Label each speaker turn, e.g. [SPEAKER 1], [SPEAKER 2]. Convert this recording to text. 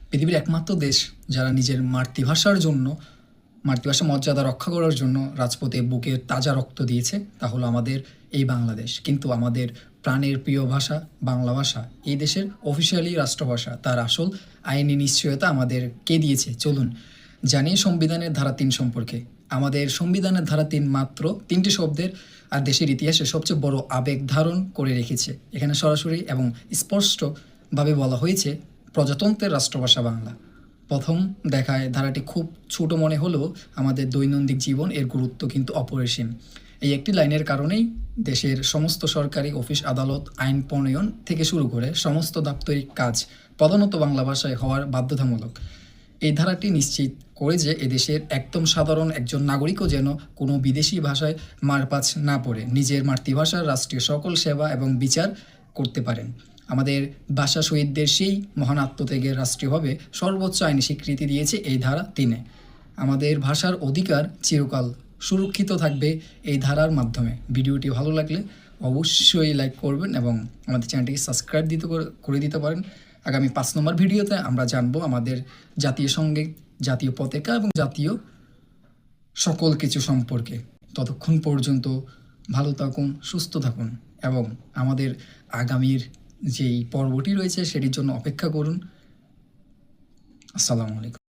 [SPEAKER 1] পৃথিবীর একমাত্র দেশ যারা নিজের মাতৃভাষা মর্যাদা রক্ষা করার জন্য রাজপথে বুকে তাজা রক্ত দিয়েছে তা হলো আমাদের এই বাংলাদেশ। কিন্তু আমাদের প্রাণের প্রিয় ভাষা বাংলা ভাষা এই দেশের অফিসিয়ালি রাষ্ট্রভাষা, তার আসল আইনি নিশ্চয়তা আমাদের কে দিয়েছে চলুন জানি সংবিধানের ধারা ৩ সম্পর্কে। আমাদের সংবিধানের ধারা ৩ মাত্র ৩টি শব্দের আর দেশের ইতিহাসে সবচেয়ে বড় আবেগ ধারণ করে রেখেছে। এখানে সরাসরি এবং স্পষ্টভাবে বলা হয়েছে প্রজাতন্ত্রের রাষ্ট্রভাষা বাংলা। প্রথম দেখায় ধারাটি খুব ছোট মনে হলেও আমাদের দৈনন্দিন জীবন এর গুরুত্ব কিন্তু অপরিসীম। এই একটি লাইনের কারণেই দেশের সমস্ত সরকারি অফিস আদালত আইন প্রণয়ন থেকে শুরু করে সমস্ত দাপ্তরিক কাজ প্রধানত বাংলা ভাষায় হওয়ার বাধ্যতামূলক। এই ধারাটি নিশ্চিত করে যে এদেশের একদম সাধারণ একজন নাগরিকও যেন কোনো বিদেশি ভাষায় মারপ্যাঁচ না পড়ে নিজের মাতৃভাষার রাষ্ট্রীয় সকল সেবা এবং বিচার করতে পারেন। আমাদের ভাষা শহীদদের সেই মহান আত্মত্যাগের রাষ্ট্রীয়ভাবে সর্বোচ্চ আইনি স্বীকৃতি দিয়েছে এই ধারা ৩। আমাদের ভাষার অধিকার চিরকাল সুরক্ষিত থাকবে এই ধারার মাধ্যমে। ভিডিওটি ভালো লাগলে অবশ্যই লাইক করবেন এবং আমাদের চ্যানেলটিকে সাবস্ক্রাইব করে দিতে পারেন। আগামী ৫ নম্বর ভিডিওতে আমরা জানবো আমাদের জাতীয় সঙ্গীত, জাতীয় পতাকা এবং জাতীয় সকল কিছু সম্পর্কে। ততক্ষণ পর্যন্ত ভালো থাকুন, সুস্থ থাকুন এবং আমাদের আগামীর যেই পর্বটি রয়েছে সেটির জন্য অপেক্ষা করুন। আসসালামু আলাইকুম।